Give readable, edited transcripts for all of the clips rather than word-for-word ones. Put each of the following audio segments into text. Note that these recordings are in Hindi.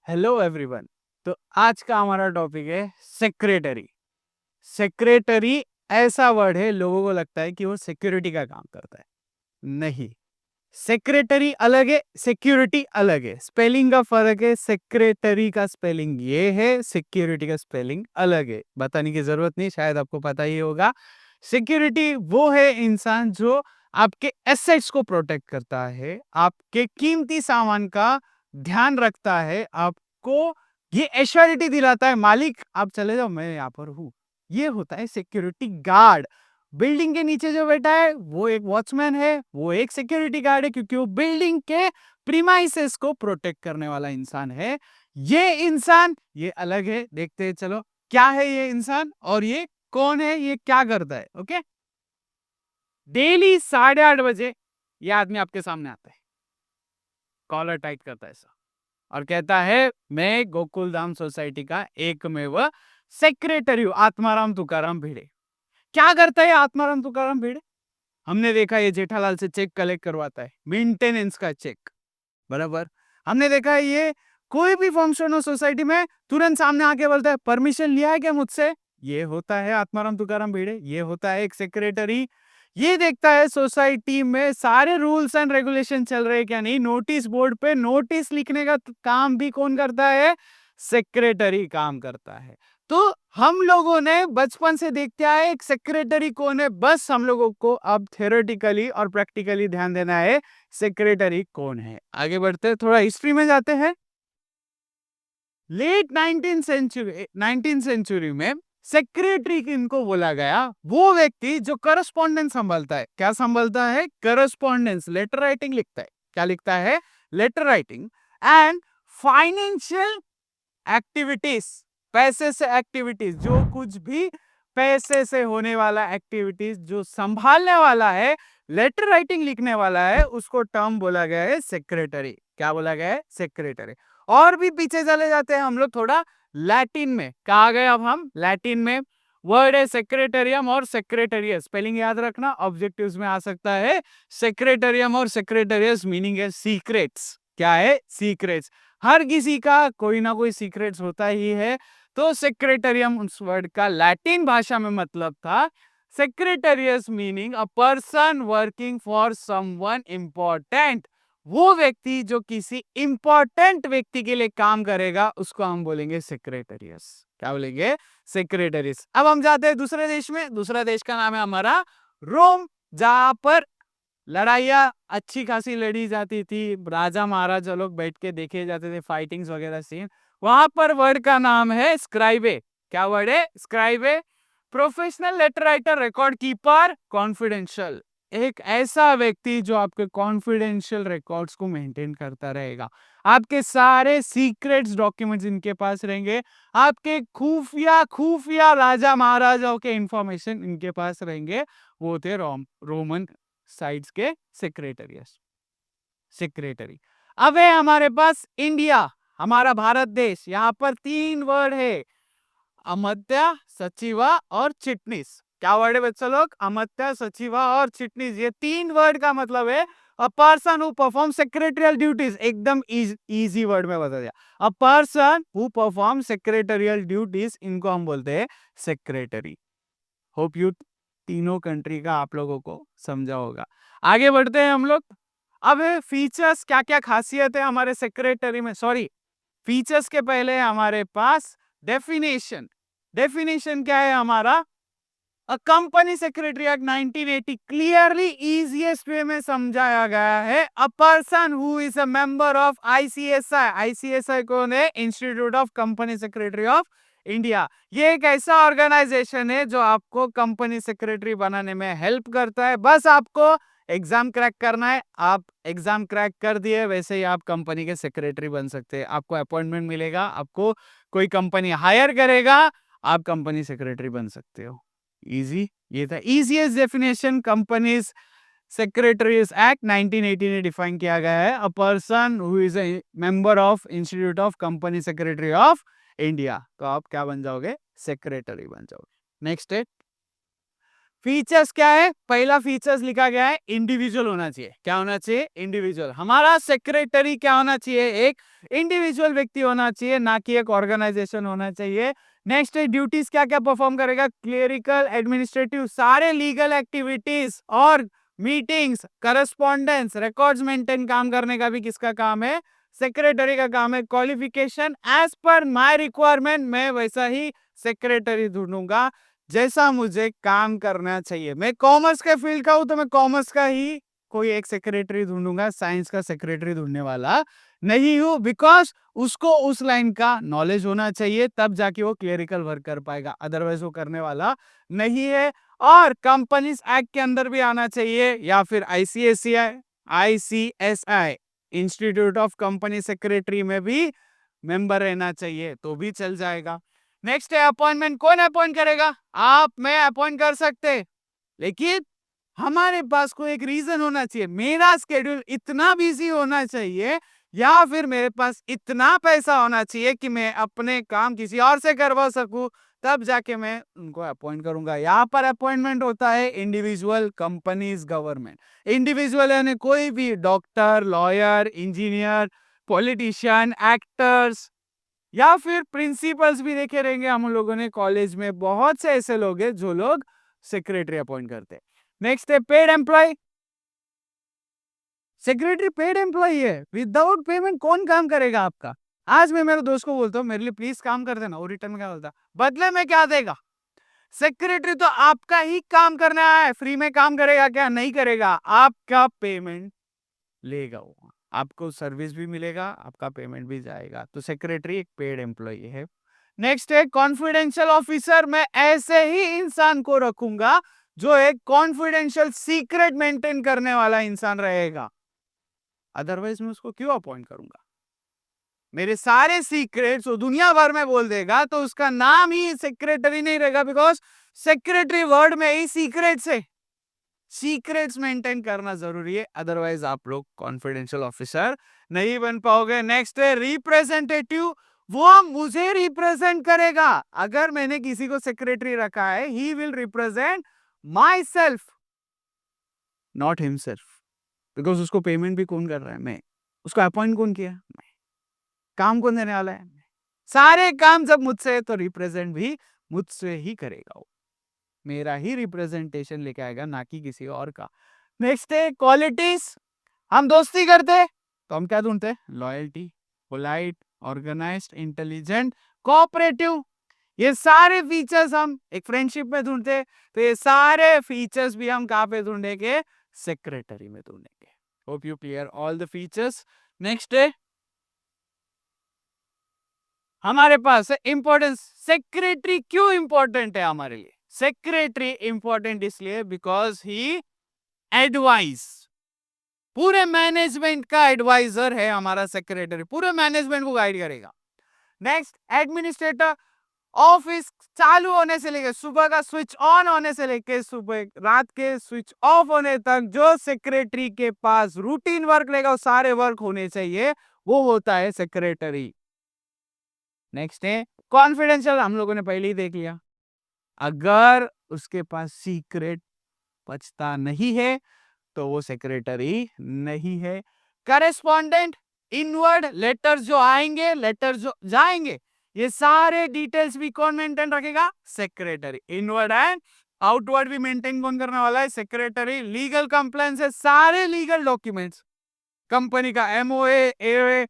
Hello everyone. तो आज का हमारा टॉपिक है सेक्रेटरी। सेक्रेटरी ऐसा वर्ड है, लोगों को लगता है कि वो सिक्योरिटी का काम करता है। नहीं, सेक्रेटरी अलग है, सिक्योरिटी अलग है। स्पेलिंग का फर्क है। सेक्रेटरी का स्पेलिंग ये है, सिक्योरिटी का स्पेलिंग अलग है। बताने की जरूरत नहीं, शायद आपको पता ही होगा। सिक्योरिटी वो है इंसान जो आपके एसेट्स को प्रोटेक्ट करता है, आपके कीमती सामान का ध्यान रखता है, आपको ये एश्योरिटी दिलाता है, मालिक आप चले जाओ, मैं यहाँ पर हूँ। ये होता है सिक्योरिटी गार्ड। बिल्डिंग के नीचे जो बैठा है वो एक वॉचमैन है, वो एक सिक्योरिटी गार्ड है, क्योंकि वो बिल्डिंग के प्रीमाइसेस को प्रोटेक्ट करने वाला इंसान है। ये इंसान ये अलग है, देखते हैं चलो क्या है ये इंसान और ये कौन है, ये क्या करता है। ओके, डेली 8:30 बजे ये आदमी आपके सामने आता है, कॉलर टाइट करता है ऐसा और कहता है मैं गोकुलधाम सोसाइटी का एकमेव सेक्रेटरी हूं, आत्माराम तुकाराम भिड़े। क्या करता है आत्माराम तुकाराम भिड़े? हमने देखा ये जेठालाल से चेक कलेक्ट करवाता है, मेंटेनेंस का चेक। बराबर। हमने देखा है ये कोई भी फंक्शन हो सोसाइटी में तुरंत सामने आके बोलता है परमिशन लिया है क्या मुझसे। ये होता है आत्माराम तुकाराम भिड़े। ये होता है एक सेक्रेटरी। ये देखता है सोसाइटी में सारे रूल्स एंड रेगुलेशन चल रहे हैं क्या नहीं। नोटिस बोर्ड पे नोटिस लिखने का काम भी कौन करता है? सेक्रेटरी काम करता है। तो हम लोगों ने बचपन से देखते आए एक सेक्रेटरी कौन है, बस हम लोगों को अब थ्योरेटिकली और प्रैक्टिकली ध्यान देना है सेक्रेटरी कौन है। आगे बढ़ते हैं, थोड़ा हिस्ट्री में जाते हैं। लेट 19th सेंचुरी में सेक्रेटरी किनको बोला गया? वो व्यक्ति जो करस्पॉन्डेंस संभालता है। क्या संभालता है? करस्पॉन्डेंस, लेटर राइटिंग लिखता है। क्या लिखता है? Letter writing and financial activities, पैसे से एक्टिविटीज, जो कुछ भी पैसे से होने वाला एक्टिविटीज जो संभालने वाला है, लेटर राइटिंग लिखने वाला है, उसको टर्म बोला गया है सेक्रेटरी। क्या बोला गया है? सेक्रेटरी। और भी पीछे चले जाते हैं हम लोग थोड़ा, लैटिन में कहा गया। अब हम लैटिन में वर्ड है सेक्रेटेरियम और सेक्रेटेरियस। स्पेलिंग याद रखना, ऑब्जेक्टिव्स में आ सकता है। सेक्रेटेरियम और सेक्रेटेरियस मीनिंग है सीक्रेट्स। क्या है? सीक्रेट्स। हर किसी का कोई ना कोई सीक्रेट्स होता ही है। तो सेक्रेटेरियम उस वर्ड का लैटिन भाषा में मतलब था secretarius, meaning a person working for someone important. वो व्यक्ति जो किसी इंपॉर्टेंट व्यक्ति के लिए काम करेगा उसको हम बोलेंगे सेक्रेटेरियस। क्या बोलेंगे? सेक्रेटरीज। अब हम जाते हैं दूसरे देश में। दूसरा देश का नाम है हमारा रोम, जहां पर लड़ाइयाँ अच्छी खासी लड़ी जाती थी, राजा महाराजा लोग बैठ के देखे जाते थे, फाइटिंग्स वगैरह सीन। वहां पर वर्ड का नाम है स्क्राइबे। क्या वर्ड है? Scribe. Professional letter writer, record keeper, confidential. एक ऐसा व्यक्ति जो आपके कॉन्फिडेंशियल रिकॉर्ड्स को मेंटेन करता रहेगा। आपके सारे सीक्रेट्स डॉक्यूमेंट्स इनके पास रहेंगे। आपके खुफिया खुफिया राजा महाराजाओं के इंफॉर्मेशन इनके पास रहेंगे। वो थे रोमन साइड्स के सेक्रेटरीज। सेक्रेटरी। अब है हमारे पास इंडिया, हमारा भारत देश। यहां पर 3 वर्ड है, अमात्य, सचिवा और चिटनीस। क्या वर्ड है बच्चों लोग? अमात्य, सचिवा और चिटनीस। ये 3 वर्ड का मतलब है a person who perform secretarial duties. एकदम इजी वर्ड में बता दिया। A person who perform secretarial duties, इनको हम बोलते हैं सेक्रेटरी। होप यू तीनों कंट्री का आप लोगों को समझा होगा। आगे बढ़ते हैं हम लोग। अब है फीचर्स, क्या क्या खासियत है हमारे सेक्रेटरी में। सॉरी, फीचर्स के पहले हमारे पास डेफिनेशन। डेफिनेशन क्या है हमारा? A company secretary act 1980 clearly easiest way में समझाया गया है। A person who is a member of ICSI. ICSI कौन है? Institute of company secretary of India. ये एक ऐसा ऑर्गेनाइजेशन है जो आपको कंपनी सेक्रेटरी बनाने में हेल्प करता है। बस आपको एग्जाम क्रैक करना है। आप एग्जाम क्रैक कर दिए, वैसे ही आप कंपनी के सेक्रेटरी बन सकते हैं। आपको अपॉइंटमेंट मिलेगा, आपको कोई कंपनी हायर करेगा, आप कंपनी सेक्रेटरी बन सकते हो। इजी। ये था easiest definition. Companies secretaries act 1980 ने डिफाइन किया गया है। A person who is a member of institute of company secretary of India. तो आप क्या बन जाओगे? सेक्रेटरी बन जाओगे। नेक्स्ट है फीचर्स क्या है? पहला फीचर्स लिखा गया है इंडिविजुअल होना चाहिए। क्या होना चाहिए? इंडिविजुअल। हमारा सेक्रेटरी क्या होना चाहिए? एक इंडिविजुअल व्यक्ति होना चाहिए, ना कि एक ऑर्गेनाइजेशन होना चाहिए। नेक्स्ट है ड्यूटीज क्या क्या परफॉर्म करेगा? क्लेरिकल, एडमिनिस्ट्रेटिव, सारे लीगल एक्टिविटीज और मीटिंग्स, करस्पॉन्डेंस, रिकॉर्ड्स मेंटेन काम करने का भी किसका काम है? सेक्रेटरी का काम है। Qualification as per my requirement, मैं वैसा ही सेक्रेटरी ढूंढूंगा जैसा मुझे काम करना चाहिए। मैं कॉमर्स के फील्ड का हूं तो मैं कॉमर्स का ही कोई एक सेक्रेटरी ढूंढूंगा, साइंस का सेक्रेटरी ढूंढने वाला नहीं हूं। बिकॉज उसको उस लाइन का नॉलेज होना चाहिए, तब जाके वो क्लेरिकल वर्क कर पाएगा, अदरवाइज वो करने वाला नहीं है। और कंपनीज एक्ट के अंदर भी आना चाहिए, या फिर ICSCI, ICSI, institute of company secretary में भी मेंबर रहना चाहिए, तो भी चल जाएगा। नेक्स्ट है अपॉइंटमेंट। कौन अपॉइंट करेगा? आप, मैं अपॉइंट कर सकते, लेकिन हमारे पास कोई एक रीजन होना चाहिए। मेरा स्केड्यूल इतना बिजी होना चाहिए, या फिर मेरे पास इतना पैसा होना चाहिए कि मैं अपने काम किसी और से करवा सकूं, तब जाके मैं उनको अपॉइंट करूंगा। यहाँ पर अपॉइंटमेंट होता है इंडिविजुअल, कंपनीज, गवर्नमेंट। इंडिविजुअल यानी कोई भी doctor, lawyer, engineer, politician, actors, या फिर प्रिंसिपल्स भी देखे रहेंगे हम लोगों ने कॉलेज में। बहुत से ऐसे लोग हैं जो लोग सेक्रेटरी अपॉइंट करते हैं। नेक्स्ट है paid employ. Secretary paid employ है, विदाउट पेमेंट कौन काम करेगा आपका? आज मैं मेरे दोस्त को बोलता हूँ मेरे लिए प्लीज काम कर देना, वो रिटर्न में क्या बोलता? बदले में क्या देगा? सेक्रेटरी तो आपका ही काम करना है, फ्री में काम करेगा क्या? नहीं करेगा, आपका पेमेंट लेगा वो, आपको सर्विस भी मिलेगा, आपका पेमेंट भी जाएगा। तो सेक्रेटरी एक पेड एम्प्लॉय है। नेक्स्ट है कॉन्फिडेंशियल ऑफिसर। मैं ऐसे ही इंसान को रखूंगा जो एक कॉन्फिडेंशियल सीक्रेट मेंटेन करने वाला इंसान रहेगा, अदरवाइज मैं उसको क्यों अपॉइंट करूंगा? मेरे सारे सीक्रेट्स वो दुनिया भर में बोल देगा तो उसका नाम ही सेक्रेटरी नहीं रहेगा, बिकॉज सेक्रेटरी वर्ड में ही सीक्रेट्स है। सीक्रेट्स मेंटेन करना जरूरी है, अदरवाइज आप लोग कॉन्फिडेंशियल ऑफिसर नहीं बन पाओगे। नेक्स्ट है रिप्रेजेंटेटिव। वो मुझे रिप्रेजेंट करेगा। अगर मैंने किसी को सेक्रेटरी रखा है, he will represent my self, not himself, because उसको पेमेंट भी कौन कर रहा है? मैं। उसको अपॉइंट कौन किया? मैं। काम कौन देने वाला है? सारे काम जब मुझसे है तो रिप्रेजेंट भी मुझसे ही करेगा वो, मेरा ही रिप्रेजेंटेशन लेके आएगा, ना कि किसी और का। नेक्स्ट है क्वालिटीज। हम दोस्ती करते तो हम क्या ढूंढते? Loyalty, polite, organised, intelligent, cooperative. ये सारे फीचर्स हम एक फ्रेंडशिप में ढूंढते, तो ये सारे फीचर्स भी हम कहां पे ढूंढेंगे? सेक्रेटरी में ढूंढेंगे। Hope you clear all the features. Next है हमारे पास इंपॉर्टेंस। सेक्रेटरी क्यों इंपॉर्टेंट है हमारे लिए? सेक्रेटरी इंपॉर्टेंट इसलिए बिकॉज ही एडवाइस, पूरे मैनेजमेंट का एडवाइजर है हमारा सेक्रेटरी, पूरे मैनेजमेंट को गाइड करेगा। Next administrator. ऑफिस चालू होने से लेकर सुबह का स्विच ऑन होने से लेकर सुबह रात के स्विच ऑफ होने तक जो सेक्रेटरी के पास रूटीन वर्क लेगा, वो सारे वर्क होने चाहिए, वो होता है सेक्रेटरी। नेक्स्ट है कॉन्फिडेंशियल। हम लोगों ने पहले ही देख लिया, अगर उसके पास सीक्रेट बचता नहीं है तो वो सेक्रेटरी नहीं है। करेस्पॉन्डेंट, इनवर्ड लेटर्स जो आएंगे, लेटर्स जो जाएंगे, ये सारे डिटेल्स भी कौन मेंटेन रखेगा? सेक्रेटरी। इनवर्ड एंड आउटवर्ड भी मेंटेन कौन करने वाला है? सेक्रेटरी। लीगल कंप्लेंट्स है, सारे लीगल डॉक्यूमेंट्स, कंपनी का एमओए, एओए,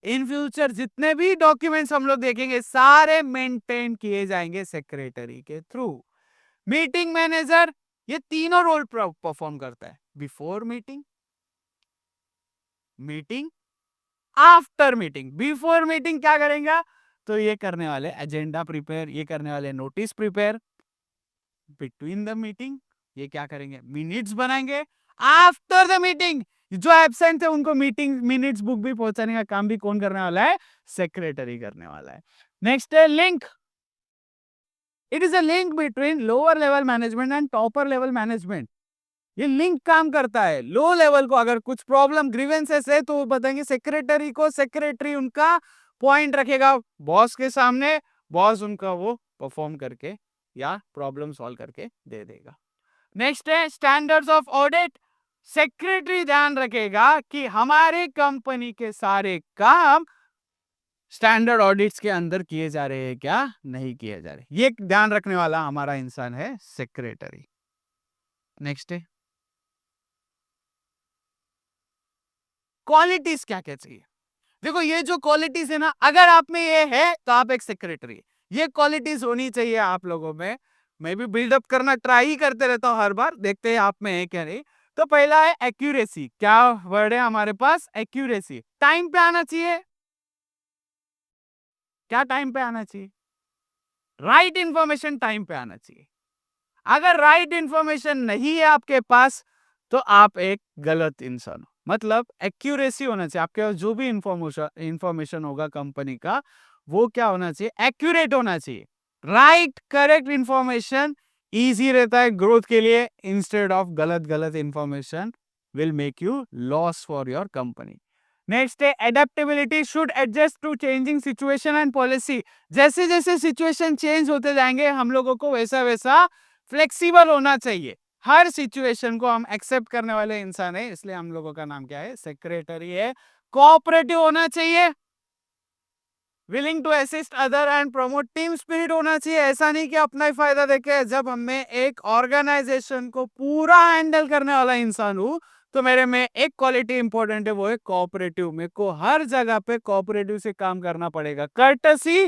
इन फ्यूचर जितने भी डॉक्यूमेंट्स हम लोग देखेंगे, सारे मेंटेन किए जाएंगे सेक्रेटरी के थ्रू। मीटिंग मैनेजर, ये तीनों रोल परफॉर्म करता है। Before meeting, meeting, after meeting. Before meeting क्या करेगा? तो ये करने वाले एजेंडा प्रिपेयर, ये करने वाले notice prepare. Between the meeting ये क्या करेंगे? मिनट्स बनाएंगे। आफ्टर द मीटिंग जो एब्सेंट थे उनको मीटिंग मिनट्स बुक भी पहुंचाने का काम भी कौन करने वाला है? सेक्रेटरी करने वाला है। नेक्स्ट है link. It is a link between lower level management and topper level management. ये लिंक काम करता है। लो लेवल को अगर कुछ प्रॉब्लम, ग्रीवेंसेस है तो वो बताएंगे सेक्रेटरी को, सेक्रेटरी उनका पॉइंट रखेगा बॉस के सामने, बॉस उनका वो परफॉर्म करके या प्रॉब्लम सॉल्व करके दे देगा। नेक्स्ट है स्टैंडर्ड्स ऑफ ऑडिट। सेक्रेटरी ध्यान रखेगा कि हमारे कंपनी के सारे काम स्टैंडर्ड ऑडिट्स के अंदर किए जा रहे हैं क्या नहीं किए जा रहे, ये ध्यान रखने वाला हमारा इंसान है सेक्रेटरी। नेक्स्ट है क्वालिटीज क्या क्या चाहिए। देखो ये जो क्वालिटीज है ना, अगर आप में ये है तो आप एक सेक्रेटरी है। ये क्वालिटीज होनी चाहिए आप लोगों में। मैं भी बिल्डअप करना ट्राई ही करते रहता हूं हर बार, देखते हैं आप में है क्या नहीं। तो पहला है एक्यूरेसी। क्या वर्ड है हमारे पास? एक्यूरेसी। टाइम पे आना चाहिए। क्या टाइम पे आना चाहिए? राइट इंफॉर्मेशन टाइम पे आना चाहिए। अगर राइट इंफॉर्मेशन नहीं है आपके पास तो आप एक गलत इंसान हो। मतलब एक्यूरेसी होना चाहिए आपके पास, जो भी इंफॉर्मेशन होगा कंपनी का वो क्या होना चाहिए? एक्यूरेट होना चाहिए। राइट करेक्ट इंफॉर्मेशन इजी रहता है ग्रोथ के लिए, इंस्टेड ऑफ गलत गलत information will make you loss for your company. Next है adaptability. Should adjust to changing situation and policy. जैसे जैसे सिचुएशन चेंज होते जाएंगे हम लोगों को वैसा वैसा फ्लेक्सिबल होना चाहिए। हर सिचुएशन को हम एक्सेप्ट करने वाले इंसान है, इसलिए हम लोगों का नाम क्या है? सेक्रेटरी है। कोऑपरेटिव होना चाहिए। Willing to assist other and promote team spirit होना चाहिए। ऐसा नहीं कि अपना ही फायदा देखे। जब हमें एक ऑर्गेनाइजेशन को पूरा हैंडल करने वाला इंसान हूं तो मेरे में एक क्वालिटी इंपॉर्टेंट है, वो है कोऑपरेटिव। मेरे को हर जगह पे कोऑपरेटिव से काम करना पड़ेगा। कर्टसी,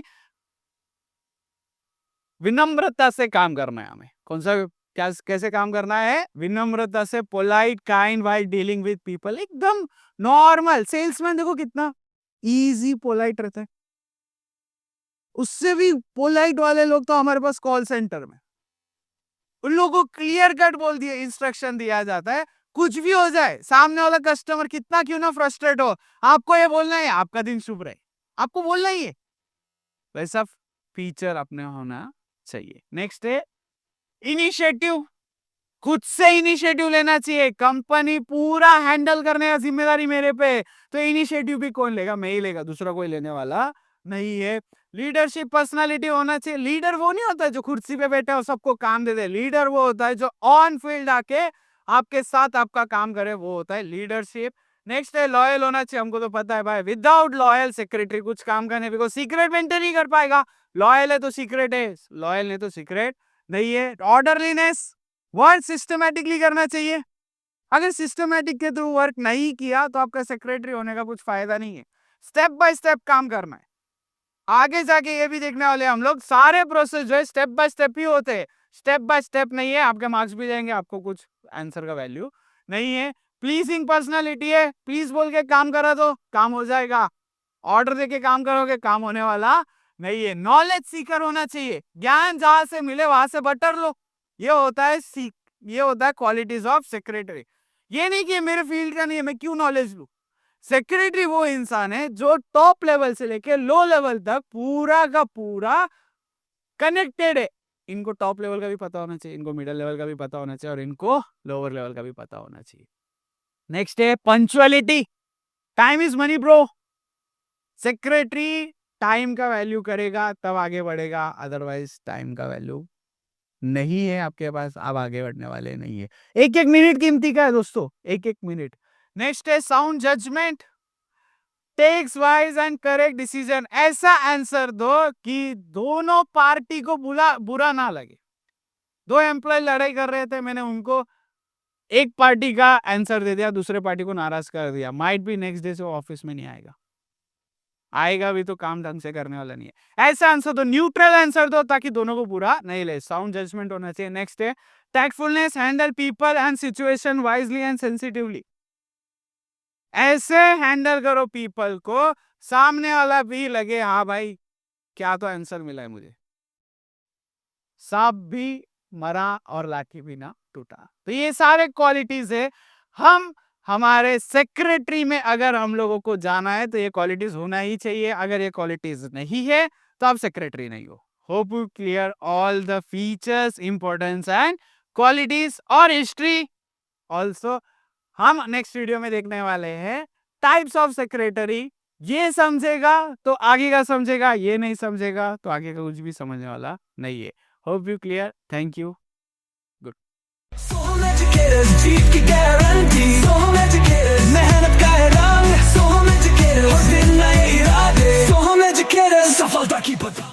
विनम्रता से काम करना है हमें। कौन सा क्या कैसे काम करना है? विनम्रता से, polite kind while dealing with people. एकदम नॉर्मल। सेल्समैन देखो कितना इजी पोलाइट रहता है, उससे भी पोलाइट वाले लोग तो हमारे पास कॉल सेंटर में। उन लोगों को क्लियर कट बोल दिया, इंस्ट्रक्शन दिया जाता है। कुछ भी हो जाए, सामने वाला कस्टमर कितना क्यों ना फ्रस्ट्रेट हो, आपको ये बोलना है आपका दिन शुभ रहे, आपको बोलना ही है। वैसा फीचर अपने होना चाहिए। नेक्स्ट है इनिशिएटिव। खुद से इनिशिएटिव लेना चाहिए। कंपनी पूरा हैंडल करने का जिम्मेदारी मेरे पे, तो इनिशिएटिव भी कौन लेगा? मैं ही लेगा, दूसरा कोई लेने वाला नहीं है। लीडरशिप पर्सनालिटी होना चाहिए। लीडर वो नहीं होता जो कुर्सी पे बैठा है और सबको काम दे दे। लीडर वो होता है जो ऑन फील्ड आके आपके साथ आपका काम करे, वो होता है लीडरशिप। नेक्स्ट है लॉयल होना चाहिए। हमको तो पता है भाई, विदाउट लॉयल सेक्रेटरी कुछ काम करने बिकॉज सीक्रेट मेंटेन नहीं कर पाएगा। लॉयल है तो सीक्रेट है, लॉयल नहीं तो सीक्रेट नहीं है। ऑर्डरलीनेस, वर्क सिस्टमैटिकली करना चाहिए। अगर सिस्टमैटिक के थ्रू वर्क नहीं किया तो आपका सेक्रेटरी होने का कुछ फायदा नहीं है। स्टेप बाय स्टेप काम करना है। आगे जाके ये भी देखने वाले हम लोग, सारे प्रोसेस जो है स्टेप बाय स्टेप ही होते हैं। स्टेप बाय स्टेप नहीं है, आपके मार्क्स भी जाएंगे, आपको कुछ आंसर का वैल्यू नहीं है। प्लीजिंग पर्सनालिटी है। प्लीज बोल के काम करा तो काम हो जाएगा, ऑर्डर देके काम करोगे काम होने वाला नहीं है। नॉलेज सीकर होना चाहिए। ज्ञान जहां से मिले वहां से बटर लो, ये होता है ये होता है क्वालिटीज ऑफ सेक्रेटरी। ये नहीं कि मेरे फील्ड का नहीं है मैं क्यों नॉलेज लू। सेक्रेटरी वो इंसान है जो टॉप लेवल से लेके लो लेवल तक पूरा का पूरा कनेक्टेड है। इनको टॉप लेवल का भी पता होना चाहिए, इनको मिडिल लेवल का भी पता होना चाहिए और इनको लोअर लेवल का भी पता होना चाहिए। नेक्स्ट है punctuality. Time is money bro. Secretary time का वैल्यू करेगा तब आगे बढ़ेगा, अदरवाइज टाइम का वैल्यू नहीं है आपके पास, आप आगे बढ़ने वाले नहीं है। एक एक मिनट कीमती का है दोस्तों, एक एक मिनट। नेक्स्ट है sound judgement. Takes wise and correct decision. ऐसा आंसर दो कि दोनों पार्टी को बुरा ना लगे। दो एम्प्लॉय लड़ाई कर रहे थे, मैंने उनको एक पार्टी का आंसर दे दिया, दूसरे पार्टी को नाराज कर दिया, माइट भी नेक्स्ट डे से ऑफिस में नहीं आएगा। आएगा भी तो काम ढंग से करने वाला नहीं है। ऐसा आंसर दो, न्यूट्रल आंसर दो ताकि दोनों को बुरा नहीं ले। साउंड जजमेंट होना चाहिए। नेक्स्ट है tactfulness. Handle people and situation wisely and sensitively. ऐसे हैंडल करो पीपल को सामने वाला भी लगे हाँ भाई क्या तो आंसर मिला है मुझे। सांप भी मरा और लाठी भी ना टूटा। तो ये सारे क्वालिटीज है। हम हमारे सेक्रेटरी में अगर हम लोगों को जाना है तो ये क्वालिटीज होना ही चाहिए। अगर ये क्वालिटीज नहीं है तो आप सेक्रेटरी नहीं हो। Hope you clear all the features, importance and qualities और हिस्ट्री ऑल्सो। हम नेक्स्ट वीडियो में देखने वाले हैं टाइप्स ऑफ सेक्रेटरी। ये समझेगा तो आगे का समझेगा, ये नहीं समझेगा तो आगे का कुछ भी समझने वाला नहीं है। Hope you clear, thank you. Sohum educators, जीत की गारंटी। Sohum educators, मेहनत का है रंग। Sohum educators, और दिन नए इरादे। Sohum educators, सफलता की पता।